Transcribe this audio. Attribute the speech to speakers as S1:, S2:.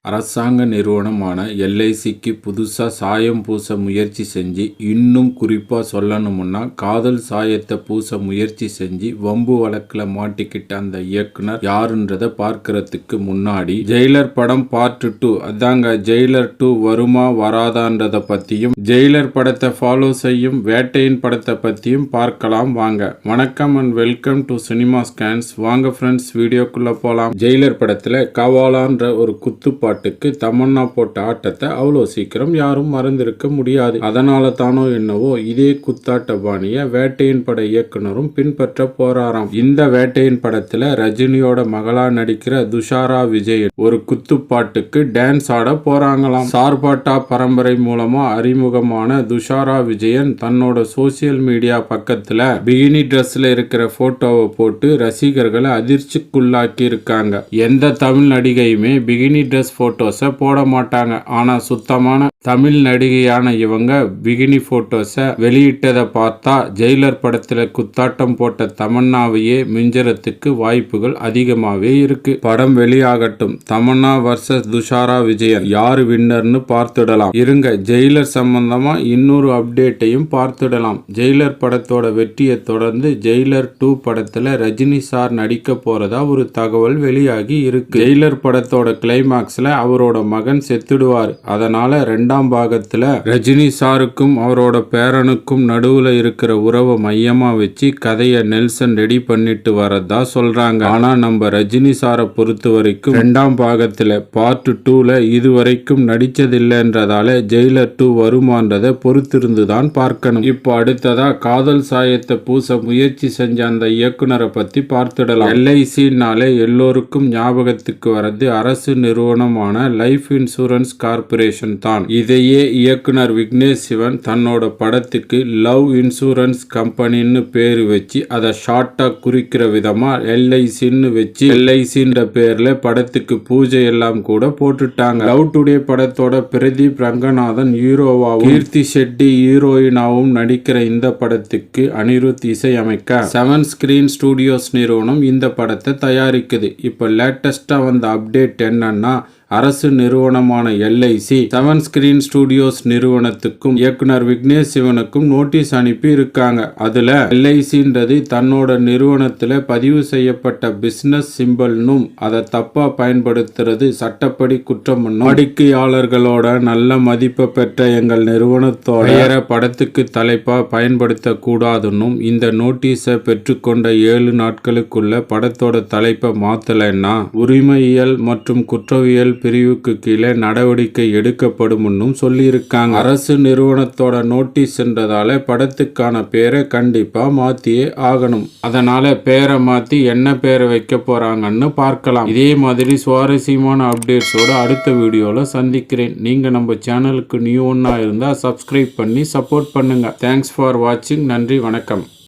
S1: அரசாங்க நிறுவனமான எல்ஐசிக்கு புதுசாக சாயம் பூச முயற்சி செஞ்சு, இன்னும் குறிப்பாக சொல்லணும்னா காதல் சாயத்தை பூச முயற்சி செஞ்சு வம்பு வழக்கில் மாட்டிக்கிட்ட அந்த இயக்குனர் யாருன்றதை பார்க்கறதுக்கு முன்னாடி ஜெயிலர் படம் பார்ட் 2, அதாங்க ஜெயிலர் 2 வருமா வராதான்றதை பற்றியும், ஜெயிலர் படத்தை ஃபாலோ செய்யும் வேட்டையின் படத்தை பற்றியும் பார்க்கலாம் வாங்க. வணக்கம் and welcome to cinema scans. வாங்க ஃப்ரெண்ட்ஸ், வீடியோக்குள்ளே போகலாம். ஜெயிலர் படத்தில் கவாலான்ற ஒரு குத்துப்பாட்டுக்கு தமன்னா போட்ட ஆட்டத்தை அவ்வளோ சீக்கிரம் யாரும் மறந்திருக்க முடியாது. அதனால தானோ என்னவோ இதே குத்தாட்ட பாணிய வேட்டையின் பட இயக்குனரும் பின்பற்ற போறாராம். இந்த வேட்டையின் படத்துல ரஜினியோட மகளா நடிக்கிற துஷாரா விஜயன் ஒரு குத்துப்பாட்டுக்கு டான்ஸ் ஆட போறாங்களாம். சார்பாட்டா பரம்பரை மூலமா அறிமுகமான துஷாரா விஜயன் தன்னோட சோசியல் மீடியா பக்கத்துல பிகினி ட்ரெஸ்ல இருக்கிற போட்டோவை போட்டு ரசிகர்களை அதிர்ச்சிக்குள்ளாக்கி இருக்காங்க. எந்த தமிழ் நடிகையுமே பிகினி ட்ரெஸ் போட்டோஸை போட மாட்டாங்க. ஆனா சுத்தமான தமிழ் நடிகையான இவங்க பிகினி போட்டோஸை வெளியிட்டதை பார்த்தா ஜெயிலர் படத்துல குத்தாட்டம் போட்ட தமன்னாவையே மிஞ்சறதுக்கு வாய்ப்புகள் அதிகமாவே இருக்கு. படம் வெளியாகட்டும். தமன்னா வர்சஸ் துஷாரா விஜயன் யாரு வின்னர்னு பார்த்துடலாம். இருங்க, ஜெயிலர் சம்பந்தமா இன்னொரு அப்டேட்டையும் பார்த்துடலாம். ஜெயிலர் படத்தோட வெற்றியை தொடர்ந்து ஜெயிலர் 2 படத்துல ரஜினி சார் நடிக்க போறதா ஒரு தகவல் வெளியாகி இருக்கு. ஜெயிலர் படத்தோட கிளைமாக்ஸ்ல அவரோட மகன் செத்துடுவார். அதனால 2ஆம் பாகத்துல ரஜினி சாருக்கும் அவரோட பேரனுக்கும் நடுவுல இருக்கிற உறவை மையமா வச்சு கதையை நெல்சன் ரெடி பண்ணிட்டு வரதா சொல்றாங்க. ஆனா நம்ம ரஜினி சாரை பொறுத்த வரைக்கும் 2ஆம் பாகத்துல பார்ட் 2ல இதுவரைக்கும் நடிச்சதில்லைன்றதால ஜெயிலர் 2 வருமானதை பொறுத்திருந்துதான் பார்க்கணும். இப்போ அடுத்ததா காதல் சாயத்தை பூச முயற்சி செஞ்ச அந்த இயக்குனரை பத்தி பார்த்துடலாம். எல்ஐசினாலே எல்லோருக்கும் ஞாபகத்துக்கு வரது அரசு நிறுவனமான லைஃப் இன்சூரன்ஸ் கார்பரேஷன் தான். இதையே இயக்குனர் விக்னேஷ் சிவன் தன்னோட படத்துக்கு லவ் இன்சூரன்ஸ் கம்பெனின்னு பேரு வச்சு அதை ஷார்ட்டா குறிக்கிற விதமா எல்ஐசின்னு வச்சு எல்ஐசின்ற பேர்ல படத்துக்கு பூஜை எல்லாம் கூட போட்டுட்டாங்க. லவ் டுடே படத்தோட பிரதீப் ரங்கநாதன் ஹீரோவாவும் கீர்த்தி ஷெட்டி ஹீரோயினாவும் நடிக்கிற இந்த படத்துக்கு அனிருத் இசையமைக்க 7 ஸ்கிரீன் ஸ்டுடியோஸ் நிறுவனம் இந்த படத்தை தயாரிக்குது. இப்ப லேட்டஸ்டா வந்த அப்டேட் என்னன்னா, அரசு நிறுவனமான எல்ஐசி 7 ஸ்கிரீன் ஸ்டுடியோஸ் நிறுவனத்துக்கும் இயக்குனர் விக்னேஷ் சிவனுக்கும் நோட்டீஸ் அனுப்பி இருக்காங்க. அதுல எல்ஐசின்றது தன்னோட நிறுவனத்துல பதிவு செய்யப்பட்ட பிசினஸ் சிம்பல்னும் அதை தப்பா பயன்படுத்துறது சட்டப்படி குற்றம். வாடிக்கையாளர்களோட நல்ல மதிப்பை பெற்ற எங்கள் நிறுவனத்தோட பெயரை படத்துக்கு தலைப்பா பயன்படுத்த கூடாதுன்னும், இந்த நோட்டீஸை பெற்றுக்கொண்ட 7 நாட்களுக்குள்ள படத்தோட தலைப்பை மாத்தலைன்னா உரிமையியல் மற்றும் குற்றவியல் பிரிவுக்கு கீழே நடவடிக்கை எடுக்கப்படும் சொல்லியிருக்காங்க. அரசு நிறுவனத்தோட நோட்டீஸ் என்றதால படத்துக்கான பேரை கண்டிப்பா மாத்தியே ஆகணும். அதனால பேரை மாத்தி என்ன பேரை வைக்க போறாங்கன்னு பார்க்கலாம். இதே மாதிரி சுவாரஸ்யமான அப்டேட்ஸோட அடுத்த வீடியோல சந்திக்கிறேன். நீங்க நம்ம சேனலுக்கு நியூ ஒன்னா இருந்தா சப்ஸ்கிரைப் பண்ணி சப்போர்ட் பண்ணுங்க. தேங்க்ஸ் ஃபார் வாட்சிங். நன்றி, வணக்கம்.